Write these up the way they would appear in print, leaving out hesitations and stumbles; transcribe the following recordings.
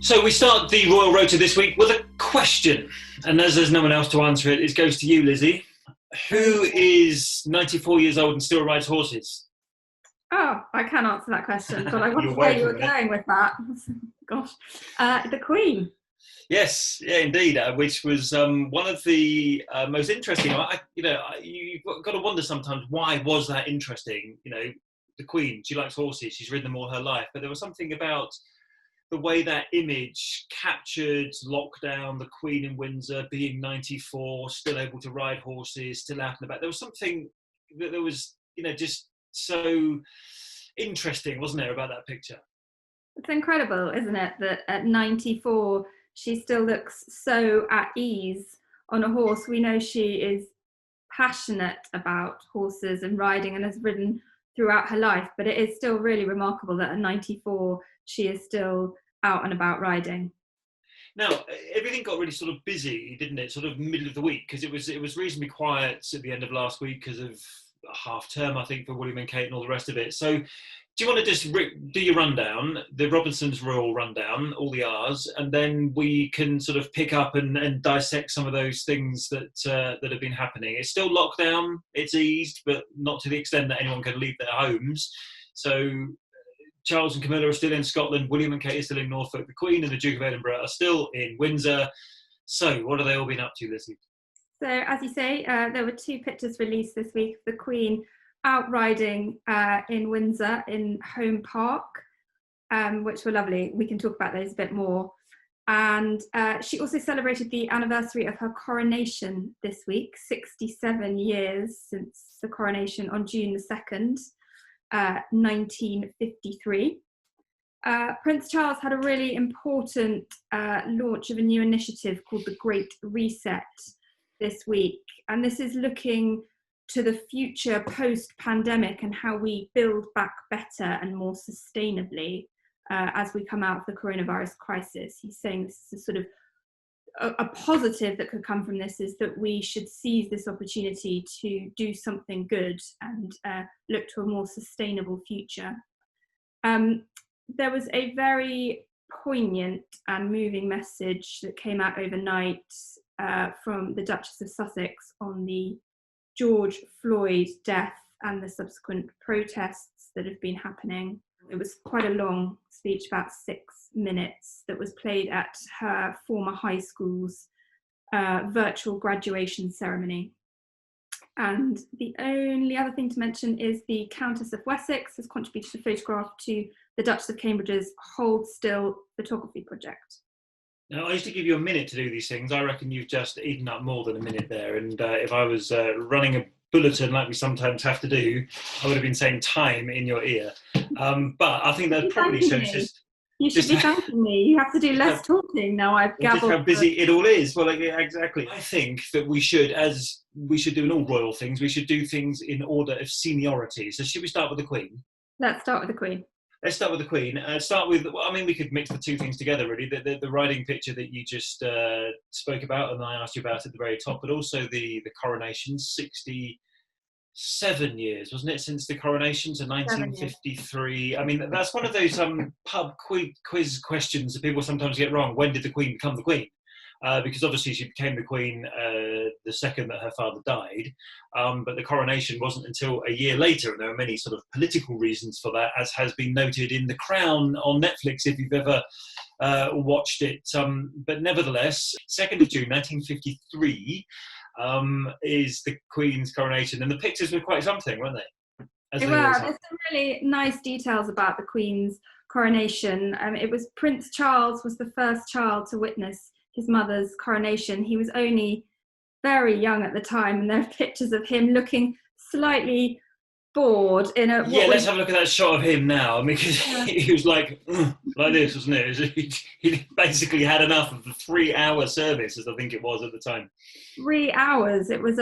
So we start the Royal Rota this week with a question, and as there's no one else to answer it, it goes to you, Lizzie. Who is 94 years old and still rides horses? Oh, I can answer that question, but I wonder where you were going with that. Gosh, the Queen. Yes, yeah, indeed, which was one of the most interesting. You've got to wonder sometimes, why was that interesting? You know, the Queen, she likes horses, she's ridden them all her life, but there was something about the way that image captured lockdown, the Queen in Windsor being 94, still able to ride horses, still out and about. There was something that there was, just so interesting, wasn't there, about that picture? It's incredible, isn't it, that at 94, she still looks so at ease on a horse. We know she is passionate about horses and riding and has ridden throughout her life, but it is still really remarkable that at 94, she is still out and about riding. Now, everything got really sort of busy, didn't it? Sort of middle of the week, because it was reasonably quiet at the end of last week because of half term, I think, for William and Kate and all the rest of it. So do you want to just do your rundown, the Robinsons' Royal rundown, all the R's, and then we can sort of pick up and dissect some of those things that have been happening. It's still lockdown, it's eased, but not to the extent that anyone can leave their homes. So Charles and Camilla are still in Scotland, William and Kate are still in Norfolk, the Queen and the Duke of Edinburgh are still in Windsor. So what have they all been up to, Lizzie? So, as you say, there were 2 pictures released this week of the Queen out riding in Windsor in Home Park, which were lovely. We can talk about those a bit more. And she also celebrated the anniversary of her coronation this week, 67 years since the coronation on June the 2nd, 1953. Prince Charles had a really important launch of a new initiative called the Great Reset this week, and this is looking to the future post-pandemic and how we build back better and more sustainably as we come out of the coronavirus crisis. He's saying this is a sort of a positive that could come from this, is that we should seize this opportunity to do something good and look to a more sustainable future. There was a very poignant and moving message that came out overnight from the Duchess of Sussex on the George Floyd death and the subsequent protests that have been happening. It was quite a long speech, about 6 minutes, that was played at her former high school's virtual graduation ceremony. And the only other thing to mention is the Countess of Sussex has contributed a photograph to the Duchess of Cambridge's Hold Still photography project. Now, I used to give you a minute to do these things. I reckon you've just eaten up more than a minute there. And if I was running a bulletin like we sometimes have to do, I would have been saying time in your ear. But I think that probably shows just... You should be thanking me. You have to do less talking now. I've gabbled. Just how busy it all is. Well, exactly. I think that we should, as we should do in all royal things, we should do things in order of seniority. So should we start with the Queen? Let's start with the Queen. Let's start with the Queen. We could mix the 2 things together, really. The riding picture that you just spoke about, and I asked you about at the very top, but also the coronation, 67 years, wasn't it, since the coronation, so 1953. I mean, that's one of those pub quiz questions that people sometimes get wrong. When did the Queen become the Queen? Because obviously she became the Queen the second that her father died, but the coronation wasn't until a year later, and there are many sort of political reasons for that, as has been noted in The Crown on Netflix, if you've ever watched it. But nevertheless, 2nd of June 1953 is the Queen's coronation, and the pictures were quite something, weren't they? They were. There's some really nice details about the Queen's coronation. It was Prince Charles was the first child to witness his mother's coronation. He was only very young at the time, and there are pictures of him looking slightly bored in a... let's have a look at that shot of him now, because he was like this, wasn't it? He basically had enough of the 3-hour service, as I think it was at the time. 3 hours. It was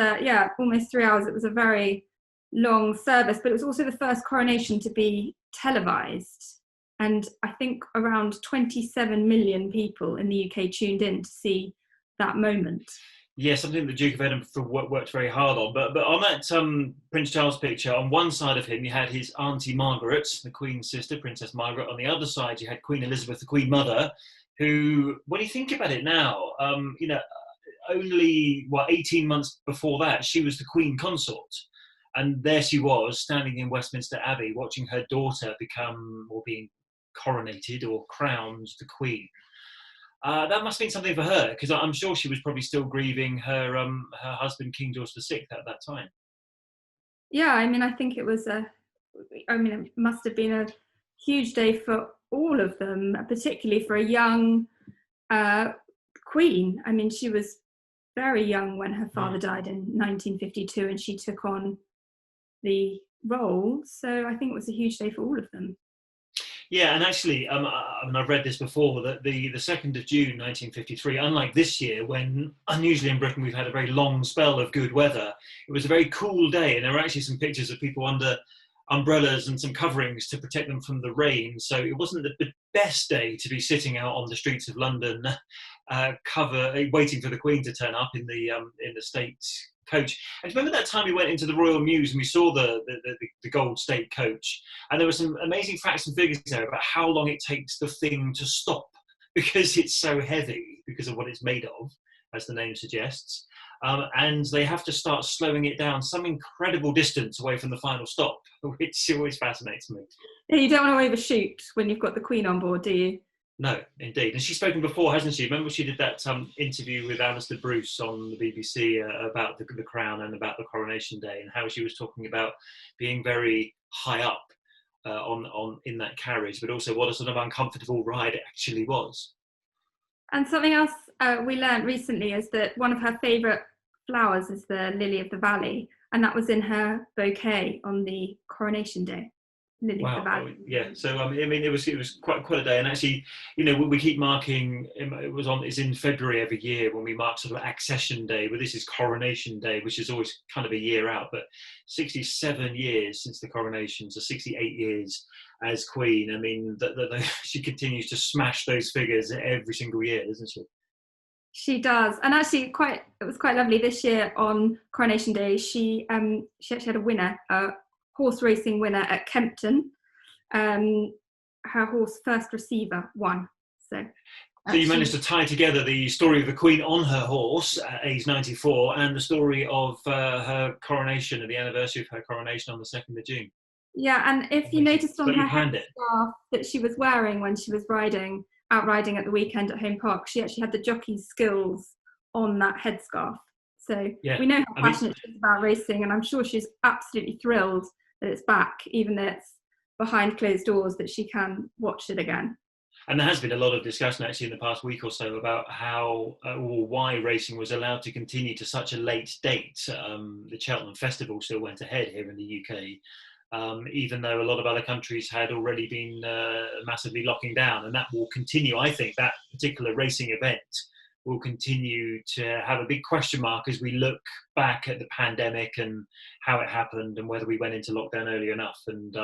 almost 3 hours. It was a very long service, but it was also the first coronation to be televised. And I think around 27 million people in the UK tuned in to see that moment. Yeah, something the Duke of Edinburgh worked very hard on. But on that Prince Charles picture, on one side of him, you had his Auntie Margaret, the Queen's sister, Princess Margaret. On the other side, you had Queen Elizabeth, the Queen Mother, who, when you think about it now, only 18 months before that, she was the Queen Consort. And there she was, standing in Westminster Abbey, watching her daughter become, or being coronated or crowned the Queen. That must have been something for her, because I'm sure she was probably still grieving her husband, King George VI, at that time. Yeah, I mean, I think it must have been a huge day for all of them, particularly for a young queen. I mean, she was very young when her father died in 1952, and she took on the role. So I think it was a huge day for all of them. Yeah, and actually, I've read this before, that the 2nd of June 1953, unlike this year, when unusually in Britain we've had a very long spell of good weather, it was a very cool day, and there were actually some pictures of people under umbrellas and some coverings to protect them from the rain. So it wasn't the best day to be sitting out on the streets of London, waiting for the Queen to turn up in the state coach. And remember that time we went into the Royal Mews and we saw the gold state coach, and there were some amazing facts and figures there about how long it takes the thing to stop, because it's so heavy because of what it's made of, as the name suggests. And they have to start slowing it down some incredible distance away from the final stop, which always fascinates me. Yeah, you don't want to overshoot when you've got the Queen on board, do you? No, indeed. And she's spoken before, hasn't she? Remember she did that interview with Alistair Bruce on the BBC about the Crown and about the Coronation Day, and how she was talking about being very high up in that carriage, but also what a sort of uncomfortable ride it actually was. And something else we learned recently is that one of her favourite flowers is the lily of the valley, and that was in her bouquet on the Coronation Day. Wow! Yeah. So I mean, it was quite a day, and actually, we keep marking. It's in February every year when we mark sort of Accession Day, but this is Coronation Day, which is always kind of a year out. But 67 years since the coronation, so 68 years as Queen. I mean, she continues to smash those figures every single year, doesn't she? She does, and actually, it was quite lovely this year on Coronation Day. She actually had a winner. Horse racing winner at Kempton. Her horse First Receiver won. So you managed to tie together the story of the Queen on her horse at age 94 and the story of her coronation and the anniversary of her coronation on the 2nd of June. Yeah, and if you noticed on her headscarf that she was wearing when she was out riding at the weekend at Home Park, she actually had the jockey's skills on that headscarf. So we know how passionate she is about racing, and I'm sure she's absolutely thrilled that it's back, even though it's behind closed doors, that she can watch it again. And there has been a lot of discussion actually in the past week or so about how or why racing was allowed to continue to such a late date. The Cheltenham Festival still went ahead here in the UK, even though a lot of other countries had already been massively locking down, and that will continue. I think that particular racing event will continue to have a big question mark as we look back at the pandemic and how it happened and whether we went into lockdown early enough. And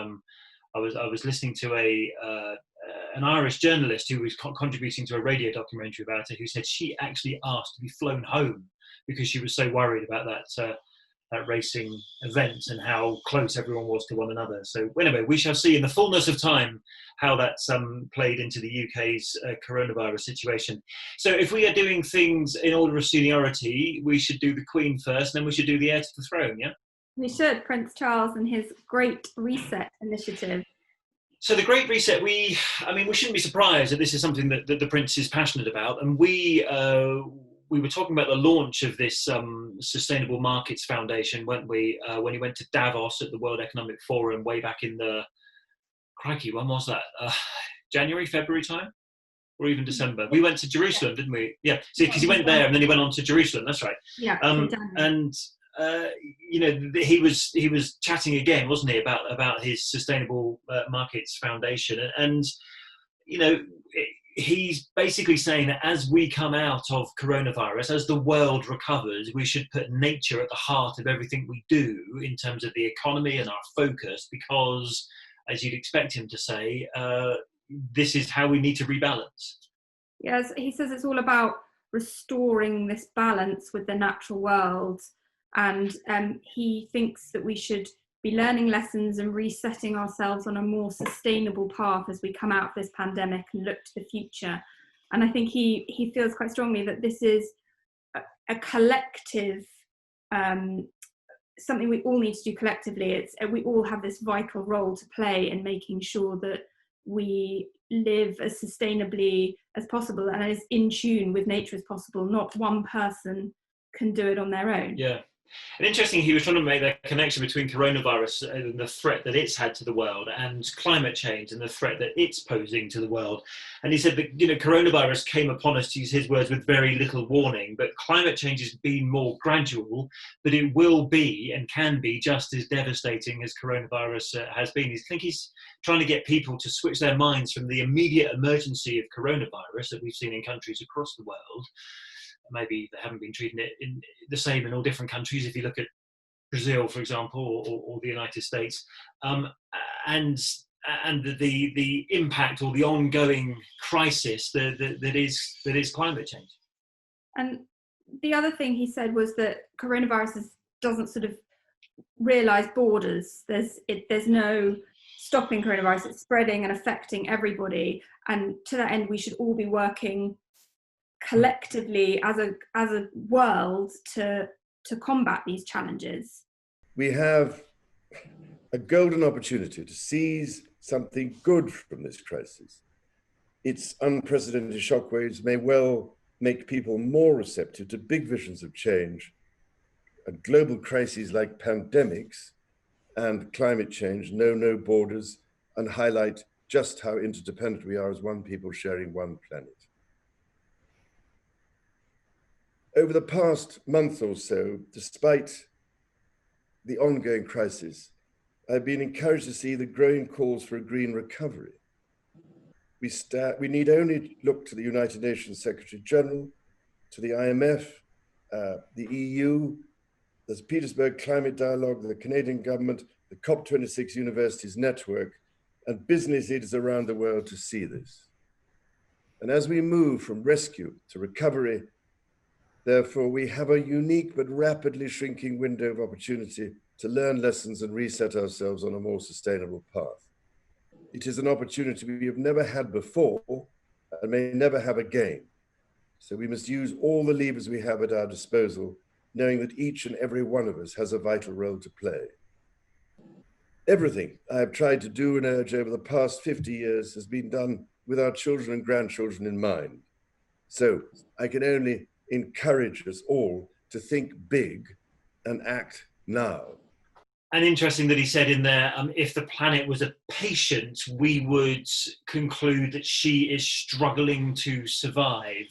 I was listening to an Irish journalist who was contributing to a radio documentary about it, who said she actually asked to be flown home because she was so worried about that racing event and how close everyone was to one another. So anyway, we shall see in the fullness of time how that's played into the UK's coronavirus situation. So if we are doing things in order of seniority, we should do the Queen first, and then we should do the heir to the throne, yeah? We should, Prince Charles and his Great Reset initiative. So the Great Reset, we shouldn't be surprised that this is something that the Prince is passionate about, and we were talking about the launch of this Sustainable Markets Foundation, weren't we, when he went to Davos at the World Economic Forum way back in the, crikey, when was that? January, February time? Or even December? We went to Jerusalem, didn't we? Yeah, because he went there and then he went on to Jerusalem, that's right. Yeah, he was chatting again, wasn't he, about his Sustainable Markets Foundation, and he's basically saying that as we come out of coronavirus, as the world recovers, we should put nature at the heart of everything we do in terms of the economy and our focus, because, as you'd expect him to say, this is how we need to rebalance. Yes, he says it's all about restoring this balance with the natural world, and he thinks that we should be learning lessons and resetting ourselves on a more sustainable path as we come out of this pandemic and look to the future. And I think he feels quite strongly that this is a collective, something we all need to do collectively. We all have this vital role to play in making sure that we live as sustainably as possible and as in tune with nature as possible. Not one person can do it on their own. Yeah. And interesting, he was trying to make that connection between coronavirus and the threat that it's had to the world, and climate change and the threat that it's posing to the world. And he said that, coronavirus came upon us, to use his words, with very little warning, but climate change has been more gradual, but it will be and can be just as devastating as coronavirus has been. I think he's trying to get people to switch their minds from the immediate emergency of coronavirus that we've seen in countries across the world. Maybe they haven't been treating it the same in all different countries. If you look at Brazil, for example, or the United States, and the impact or the ongoing crisis that is climate change. And the other thing he said was that coronavirus doesn't sort of realise borders. There's no stopping coronavirus. It's spreading and affecting everybody. And to that end, we should all be working collectively as a world to combat these challenges. We have a golden opportunity to seize something good from this crisis. Its unprecedented shockwaves may well make people more receptive to big visions of change, and global crises like pandemics and climate change know no borders and highlight just how interdependent we are as one people sharing one planet. Over the past month or so, despite the ongoing crisis, I've been encouraged to see the growing calls for a green recovery. We need only look to the United Nations Secretary General, to the IMF, the EU, the Petersburg Climate Dialogue, the Canadian government, the COP26 Universities Network, and business leaders around the world to see this. And as we move from rescue to recovery, therefore, we have a unique but rapidly shrinking window of opportunity to learn lessons and reset ourselves on a more sustainable path. It is an opportunity we have never had before and may never have again. So we must use all the levers we have at our disposal, knowing that each and every one of us has a vital role to play. Everything I have tried to do and urge over the past 50 years has been done with our children and grandchildren in mind. So I can only encourage us all to think big and act now. And interesting that he said in there, if the planet was a patient, we would conclude that she is struggling to survive.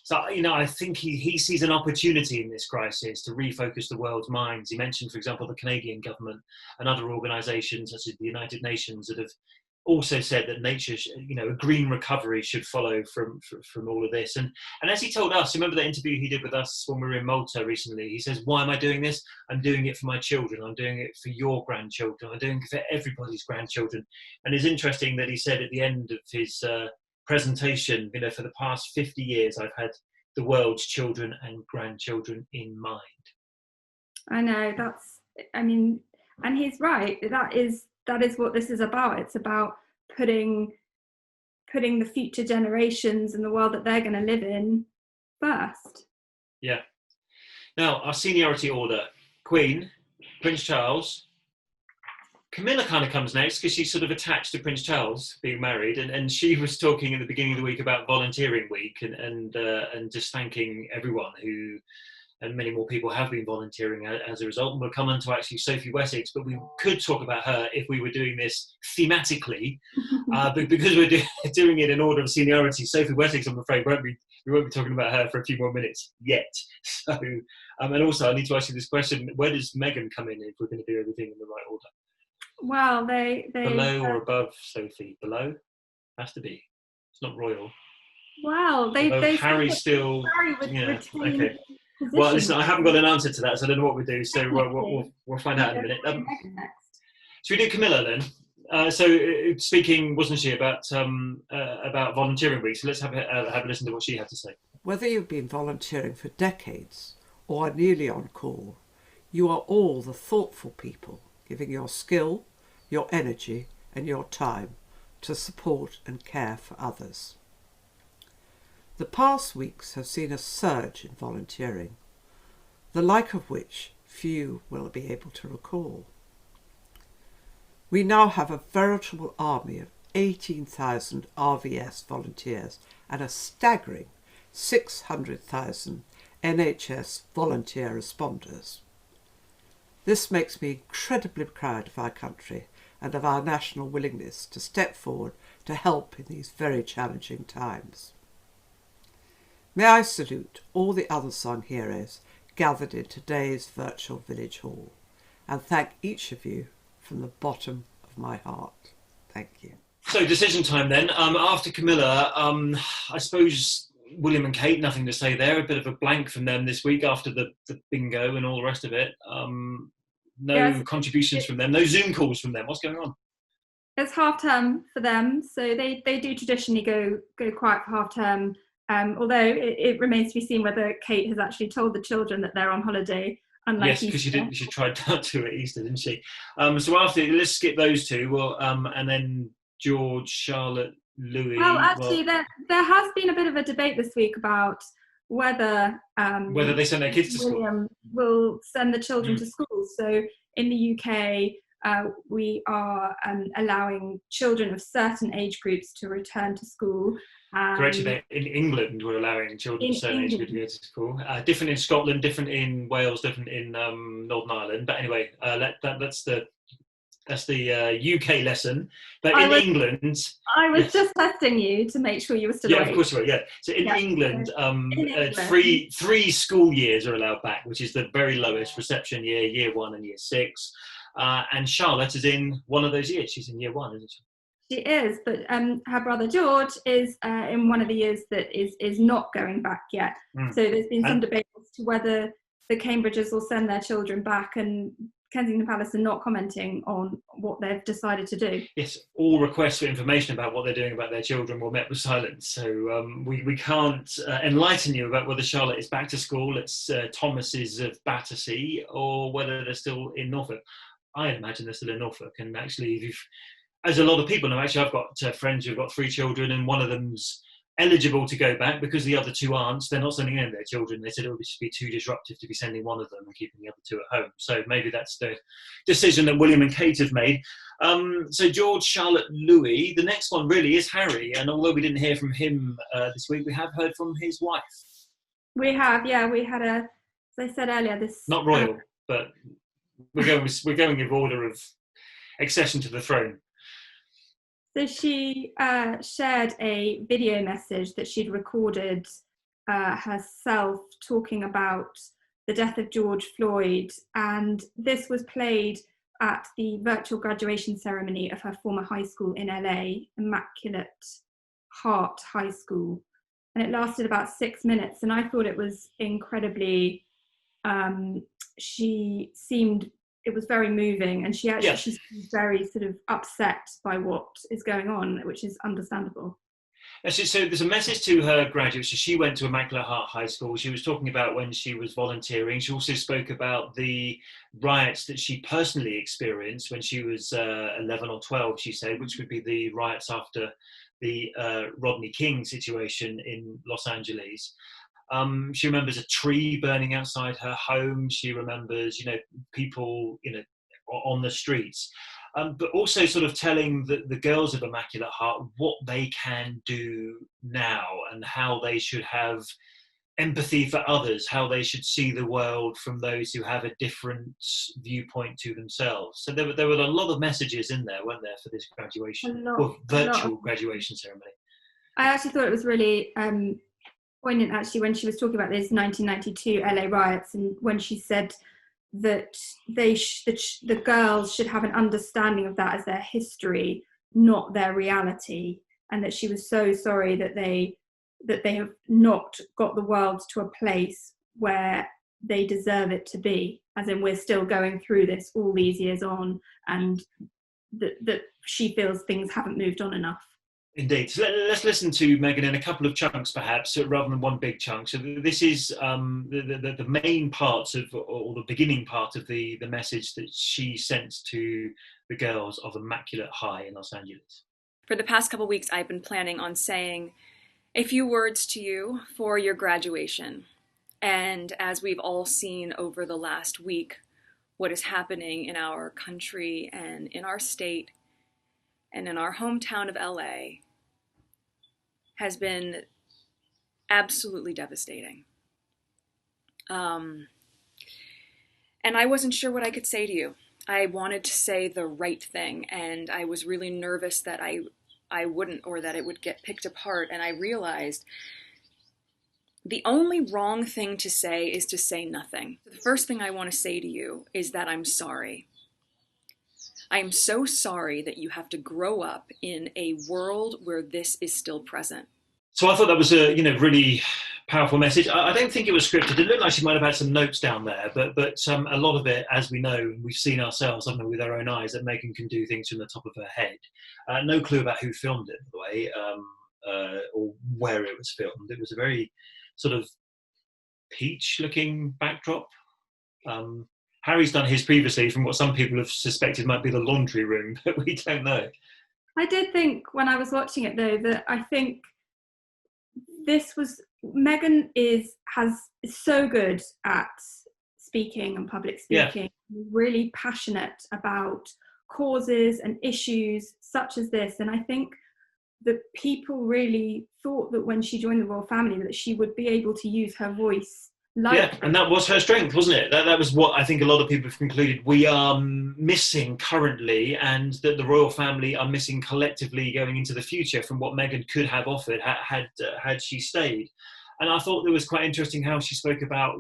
So, I think he sees an opportunity in this crisis to refocus the world's minds. He mentioned, for example, the Canadian government and other organisations such as the United Nations that have also said that nature, a green recovery should follow from all of this. And as he told us, remember that interview he did with us when we were in Malta recently? He says, why am I doing this? I'm doing it for my children. I'm doing it for your grandchildren. I'm doing it for everybody's grandchildren. And it's interesting that he said at the end of his presentation, for the past 50 years, I've had the world's children and grandchildren in mind. I know, and he's right. That is what this is about. It's about putting the future generations and the world that they're going to live in first. Yeah. Now, our seniority order: Queen, Prince Charles. Camilla kind of comes next because she's sort of attached to Prince Charles being married, and she was talking at the beginning of the week about volunteering week and just thanking everyone who, and many more people have been volunteering as a result. And we'll come on to actually Sophie Wessex, but we could talk about her if we were doing this thematically, but because we're doing it in order of seniority, Sophie Wessex, I'm afraid, we won't be talking about her for a few more minutes yet. So, and also I need to ask you this question: where does Meghan come in if we're going to do everything in the right order? Well, they below or above Sophie? Below has to be. It's not royal. Well, they Harry's still. Harry would retain Okay. position. Well, listen, I haven't got an answer to that, so I don't know what we do. So we'll find out in a minute. Should we do Camilla then? So speaking, wasn't she, about volunteering week? So let's have a listen to what she had to say. Whether you've been volunteering for decades or are newly on call, you are all the thoughtful people giving your skill, your energy and your time to support and care for others. The past weeks have seen a surge in volunteering, the like of which few will be able to recall. We now have a veritable army of 18,000 RVS volunteers and a staggering 600,000 NHS volunteer responders. This makes me incredibly proud of our country and of our national willingness to step forward to help in these very challenging times. May I salute all the unsung heroes gathered in today's virtual village hall and thank each of you from the bottom of my heart. Thank you. So decision time then. After Camilla, I suppose William and Kate, nothing to say there. A bit of a blank from them this week after the bingo and all the rest of it. No contributions from them, no Zoom calls from them. What's going on? It's half term for them, so they do traditionally go quiet for half term. Although it remains to be seen whether Kate has actually told the children that they're on holiday. Unlike yes, because she tried to at Easter, didn't she? So after, let's skip those two. Well, and then George, Charlotte, Louis. Well, actually, there has been a bit of a debate this week about whether they send their kids to school. William will send the children to school. So in the UK, we are allowing children of certain age groups to return to school. Correction, in England, we're allowing children of certain age groups to go to school. Different in Scotland, different in Wales, different in Northern Ireland. But anyway, that's the UK lesson. But England, I was just testing you to make sure you were still awake. Yeah, of course you were. Yeah. So in England, three school years are allowed back, which is the very lowest reception year, year 1 and year 6. And Charlotte is in one of those years. She's in year 1, isn't she? She is, but her brother George is in one of the years that is not going back yet. So there's been some debate as to whether the Cambridges will send their children back, and Kensington Palace are not commenting on what they've decided to do. Yes, all requests for information about what they're doing about their children were met with silence. So we can't enlighten you about whether Charlotte is back to school at Thomas's of Battersea or whether they're still in Norfolk. I imagine they're still in Norfolk, and actually, as a lot of people know, actually I've got friends who've got 3 children, and one of them's eligible to go back because the other 2 aren't. They're not sending any of their children. They said it would just be too disruptive to be sending one of them and keeping the other 2 at home. So maybe that's the decision that William and Kate have made. So George, Charlotte, Louis. The next one really is Harry, and although we didn't hear from him this week, we have heard from his wife. We have, yeah. We had as I said earlier, this not royal, but we're going in order of accession to the throne. So she shared a video message that she'd recorded herself talking about the death of George Floyd, and this was played at the virtual graduation ceremony of her former high school in LA, Immaculate Heart High School, and it lasted about 6 minutes, and I thought it was incredibly, it was very moving, and she seemed very sort of upset by what is going on, which is understandable. So there's a message to her graduates. So she went to Immaculate Heart High School. She was talking about when she was volunteering. She also spoke about the riots that she personally experienced when she was 11 or 12, she said, which would be the riots after the Rodney King situation in Los Angeles. She remembers a tree burning outside her home. She remembers, people, on the streets. But also sort of telling the girls of Immaculate Heart what they can do now and how they should have empathy for others, how they should see the world from those who have a different viewpoint to themselves. So there were a lot of messages in there, weren't there, for this graduation, virtual graduation ceremony. I actually thought it was really poignant, actually, when she was talking about these 1992 LA riots, and when she said that the girls should have an understanding of that as their history, not their reality, and that she was so sorry that they have not got the world to a place where they deserve it to be, as in we're still going through this all these years on, and that she feels things haven't moved on enough. Indeed. So let's listen to Meghan in a couple of chunks, perhaps, rather than one big chunk. So this is the main part of, or the beginning part of the message that she sent to the girls of Immaculate High in Los Angeles. For the past couple of weeks, I've been planning on saying A few words to you for your graduation. And as we've all seen over the last week, what is happening in our country and in our state and in our hometown of LA has been absolutely devastating. And I wasn't sure what I could say to you. I wanted to say the right thing, and I was really nervous that I wouldn't, or that it would get picked apart. And I realized the only wrong thing to say is to say nothing. The first thing I want to say to you is that I'm sorry. I am so sorry that you have to grow up in a world where this is still present. So I thought that was a really powerful message. I don't think it was scripted. It looked like she might have had some notes down there, but a lot of it, as we know, we've seen ourselves, haven't we, with our own eyes, that Meghan can do things from the top of her head. No clue about who filmed it, by the way, or where it was filmed. It was a very sort of peach-looking backdrop. Harry's done his previously from what some people have suspected might be the laundry room, but we don't know. I did think when I was watching it, though, that I think Meghan is so good at speaking and public speaking, really passionate about causes and issues such as this. And I think that people really thought that when she joined the royal family that she would be able to use her voice. And that was her strength, wasn't it? That was what I think a lot of people have concluded we are missing currently, and that the royal family are missing collectively going into the future from what Meghan could have offered had she stayed. And I thought it was quite interesting how she spoke about,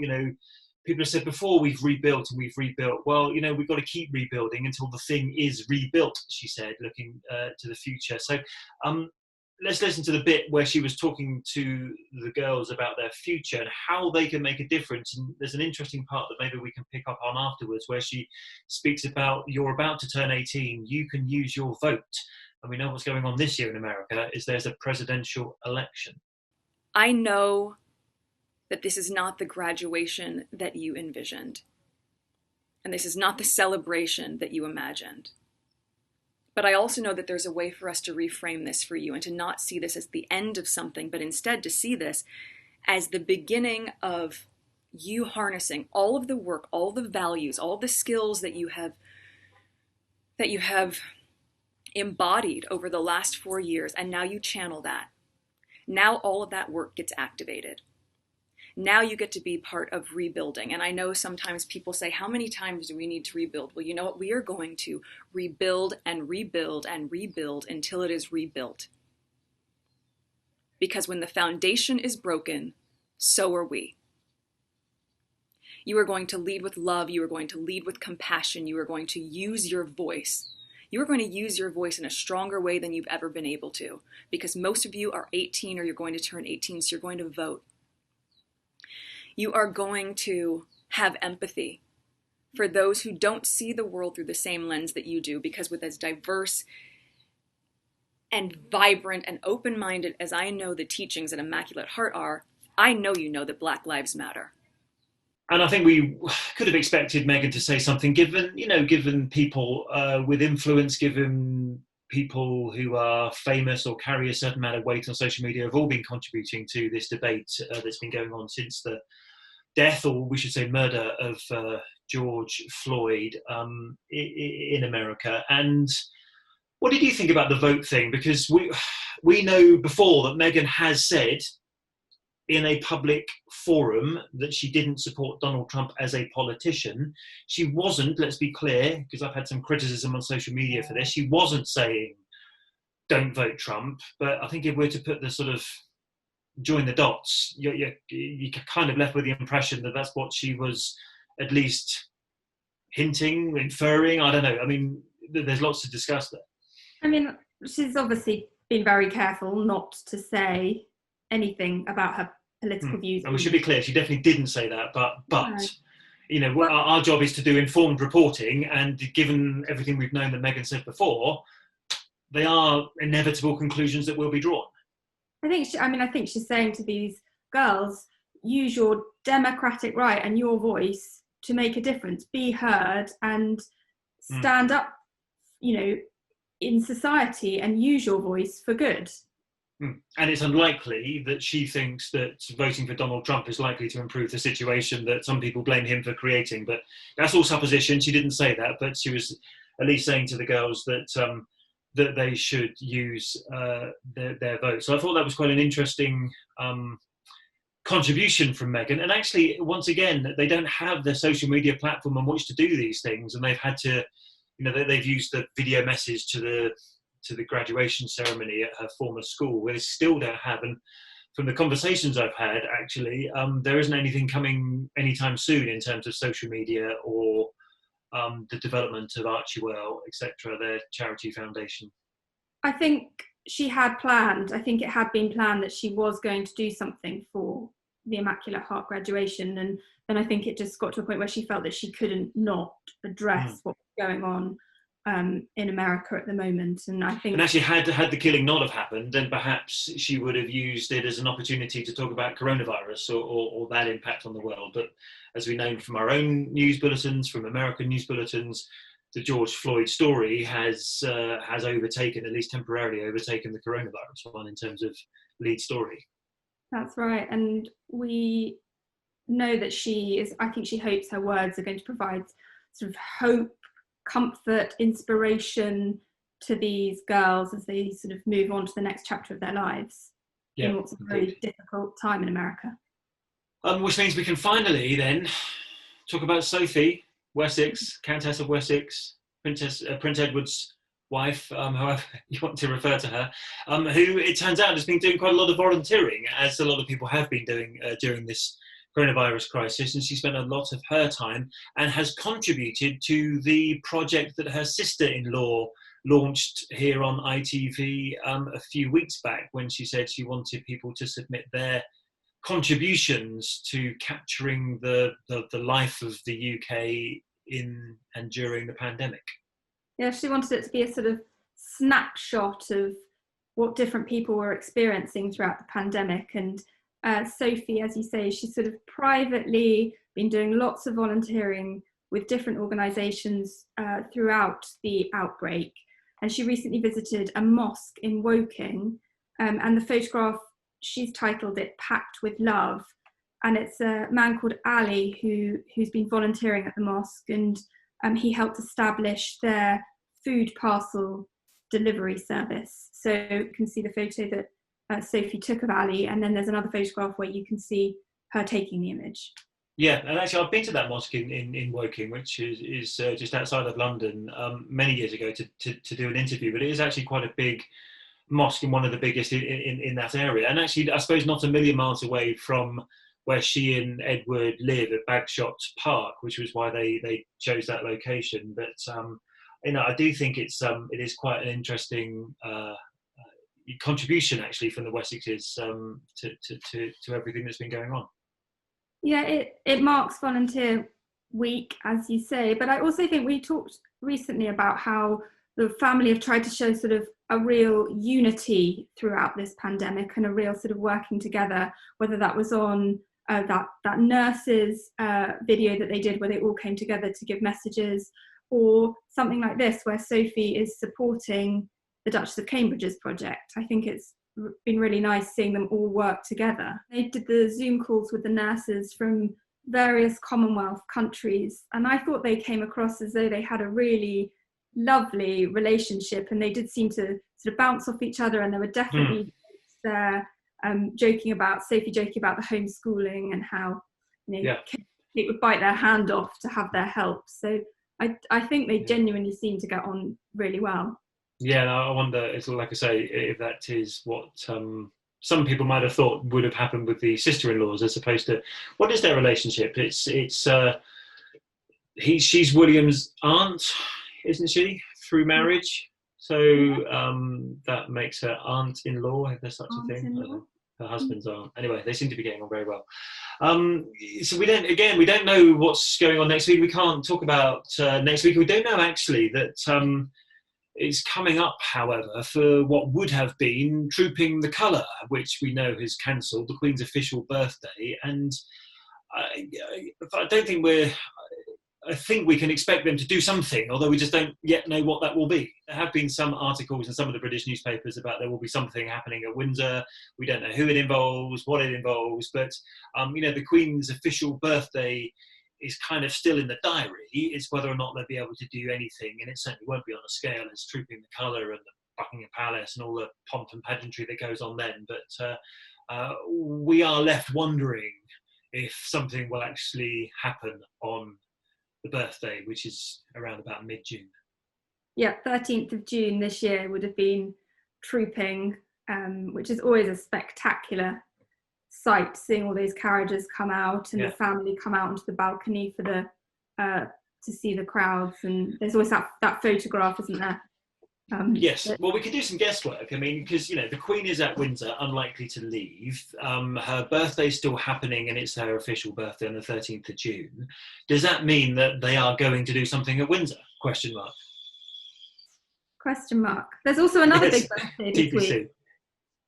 people have said before, we've rebuilt and we've rebuilt. Well, we've got to keep rebuilding until the thing is rebuilt, she said, looking to the future. So let's listen to the bit where she was talking to the girls about their future and how they can make a difference. And there's an interesting part that maybe we can pick up on afterwards, where she speaks about, you're about to turn 18, you can use your vote. And we know what's going on this year in America is there's a presidential election. I know that this is not the graduation that you envisioned. And this is not the celebration that you imagined. But I also know that there's a way for us to reframe this for you and to not see this as the end of something, but instead to see this as the beginning of you harnessing all of the work, all the values, all the skills that you have embodied over the last 4 years, and now you channel that. Now all of that work gets activated. Now you get to be part of rebuilding. And I know sometimes people say, how many times do we need to rebuild? Well, you know what? We are going to rebuild and rebuild and rebuild until it is rebuilt. Because when the foundation is broken, so are we. You are going to lead with love. You are going to lead with compassion. You are going to use your voice. You are going to use your voice in a stronger way than you've ever been able to. Because most of you are 18 or you're going to turn 18, so you're going to vote. You are going to have empathy for those who don't see the world through the same lens that you do, because with as diverse and vibrant and open-minded as I know the teachings at Immaculate Heart are, I know you know that Black Lives Matter. And I think we could have expected Meghan to say something, given people with influence, given people who are famous or carry a certain amount of weight on social media have all been contributing to this debate that's been going on since the death, or we should say murder, of George Floyd in America. And what did you think about the vote thing? Because we know before that Meghan has said in a public forum that she didn't support Donald Trump as a politician. She wasn't, let's be clear, because I've had some criticism on social media for this, she wasn't saying don't vote Trump. But I think if we're to put the sort of join the dots, you're kind of left with the impression that that's what she was at least hinting, inferring. I don't know. I mean, there's lots to discuss there. I mean, she's obviously been very careful not to say anything about her political views. And we should be clear, she definitely didn't say that, but our job is to do informed reporting, and given everything we've known that Meghan said before, they are inevitable conclusions that will be drawn. I think she's saying to these girls, use your democratic right and your voice to make a difference, be heard, and stand up, in society, and use your voice for good. And it's unlikely that she thinks that voting for Donald Trump is likely to improve the situation that some people blame him for creating. But that's all supposition. She didn't say that, but she was at least saying to the girls that that they should use their vote. So I thought that was quite an interesting contribution from Meghan. And actually, once again, they don't have the social media platform on which to do these things, and they've had to, they've used the video message to the graduation ceremony at her former school, where they still don't have. And from the conversations I've had, actually, there isn't anything coming anytime soon in terms of social media or the development of Archewell, etc., their charity foundation. I think she had planned, I think it had been planned that she was going to do something for the Immaculate Heart graduation. And then I think it just got to a point where she felt that she couldn't not address what was going on in America at the moment. And I think, and actually, had the killing not have happened, then perhaps she would have used it as an opportunity to talk about coronavirus or that impact on the world. But as we know from our own news bulletins, from American news bulletins, the George Floyd story has overtaken, at least temporarily overtaken, the coronavirus one in terms of lead story. That's right. And we know that I think she hopes her words are going to provide sort of hope, comfort, inspiration to these girls as they sort of move on to the next chapter of their lives in what's a very difficult time in America. Which means we can finally then talk about Sophie, Wessex, Countess of Wessex, Prince Edward's wife, however you want to refer to her, who it turns out has been doing quite a lot of volunteering, as a lot of people have been doing during this coronavirus crisis, and she spent a lot of her time and has contributed to the project that her sister-in-law launched here on ITV a few weeks back, when she said she wanted people to submit their contributions to capturing the life of the UK in and during the pandemic. Yeah, she wanted it to be a sort of snapshot of what different people were experiencing throughout the pandemic. And Sophie, as you say, she's sort of privately been doing lots of volunteering with different organisations throughout the outbreak. And she recently visited a mosque in Woking, and the photograph, she's titled it "Packed with Love." And it's a man called Ali who's been volunteering at the mosque, and he helped establish their food parcel delivery service. So you can see the photo that Sophie took of Ali, and then there's another photograph where you can see her taking the image. Yeah, and actually I've been to that mosque in Woking, which is just outside of London, many years ago to do an interview, but it is actually quite a big mosque and one of the biggest in that area. And actually, I suppose not a million miles away from where she and Edward live at Bagshot Park, which was why they chose that location. But I do think it is quite an interesting contribution actually from the Wessexes to everything that's been going on. Yeah, it marks Volunteer Week, as you say, but I also think we talked recently about how the family have tried to show sort of a real unity throughout this pandemic and a real sort of working together, whether that was on that nurses video that they did where they all came together to give messages, or something like this where Sophie is supporting the Duchess of Cambridge's project. I think it's been really nice seeing them all work together. They did the Zoom calls with the nurses from various Commonwealth countries, and I thought they came across as though they had a really lovely relationship, and they did seem to sort of bounce off each other, and there were definitely there Sophie joking about the homeschooling and how it would bite their hand off to have their help. So I think they genuinely seem to get on really well. Yeah, I wonder, it's like I say, if that is what some people might have thought would have happened with the sister-in-laws, as opposed to what is their relationship? She's William's aunt, isn't she, through marriage? So that makes her aunt-in-law, if there's such a thing. Her husband's aunt. Anyway, they seem to be getting on very well. So we don't know what's going on next week. We can't talk about next week. We don't know actually that it's coming up, however, for what would have been Trooping the Colour, which we know has cancelled, the Queen's official birthday. And I don't think I think we can expect them to do something, although we just don't yet know what that will be. There have been some articles in some of the British newspapers about there will be something happening at Windsor. We don't know who it involves, what it involves, but the Queen's official birthday is kind of still in the diary. It's whether or not they'll be able to do anything, and it certainly won't be on a scale as Trooping the Colour and the Buckingham Palace and all the pomp and pageantry that goes on then. But we are left wondering if something will actually happen on the birthday, which is around about mid-June. Yeah, 13th of June this year would have been Trooping, which is always a spectacular sight, seeing all those carriages come out and the family come out onto the balcony for the to see the crowds. And there's always that photograph, isn't there? Yes, well, we could do some guesswork. I mean, because, the Queen is at Windsor, unlikely to leave. Her birthday's still happening, and it's her official birthday on the 13th of June. Does that mean that they are going to do something at Windsor? Question mark. Question mark. There's also another big birthday this TPC. week.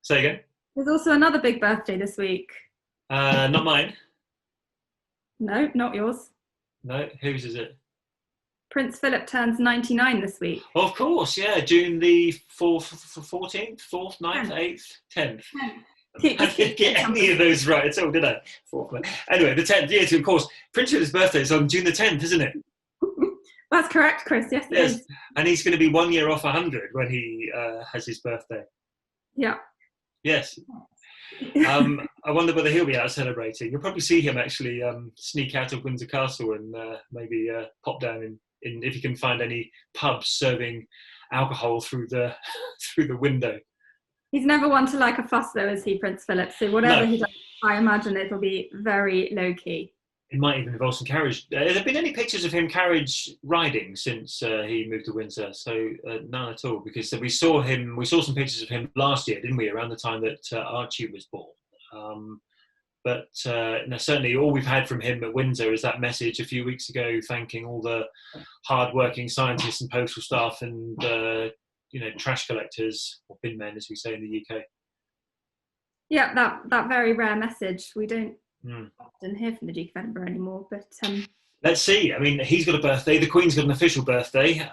Say again? There's also another big birthday this week. Not mine. No, not yours. No, whose is it? Prince Philip turns 99 this week. Of course, yeah, June the 14th, 4th, 9th, 8th, 10th. I didn't get any of those right at all, did I? Anyway, the 10th, yes, of course. Prince Philip's birthday is on June the 10th, isn't it? That's correct, Chris, yes it is. And he's going to be 1 year off 100 when he has his birthday. Yeah. Yes. I wonder whether he'll be out celebrating. You'll probably see him actually sneak out of Windsor Castle and maybe pop down in if you can find any pubs serving alcohol through the window. He's never one to like a fuss though, is he, Prince Philip? So whatever he does, I imagine it'll be very low key. It might even involve some carriage. Have there been any pictures of him carriage riding since he moved to Windsor? So none at all, because we saw some pictures of him last year, didn't we, around the time that Archie was born. But certainly all we've had from him at Windsor is that message a few weeks ago thanking all the hard-working scientists and postal staff and trash collectors, or bin men as we say in the UK. Yeah, that very rare message. We don't often hear from the Duke of Edinburgh anymore, but let's see. I mean, he's got a birthday. The Queen's got an official birthday.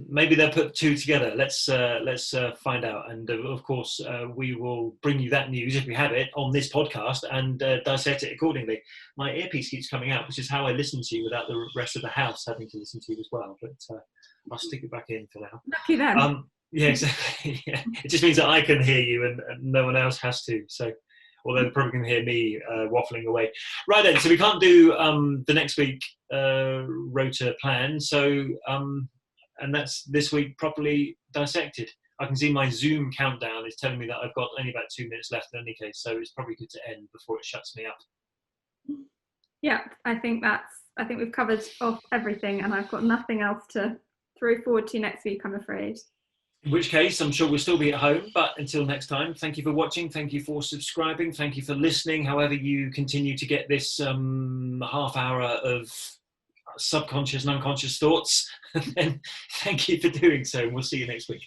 Maybe they'll put two together. Let's find out. And of course, we will bring you that news if we have it on this podcast and dissect it accordingly. My earpiece keeps coming out, which is how I listen to you without the rest of the house having to listen to you as well. But I'll stick it back in for now. Lucky them. Yeah, exactly. Yeah. It just means that I can hear you and no one else has to. So. Although they probably can hear me waffling away. Right then, so we can't do the next week rota plan. So, and that's this week properly dissected. I can see my Zoom countdown is telling me that I've got only about 2 minutes left in any case. So it's probably good to end before it shuts me up. Yeah, I think we've covered off everything, and I've got nothing else to throw forward to next week, I'm afraid. In which case, I'm sure we'll still be at home. But until next time, thank you for watching. Thank you for subscribing. Thank you for listening. However you continue to get this half hour of subconscious and unconscious thoughts, then thank you for doing so. And we'll see you next week.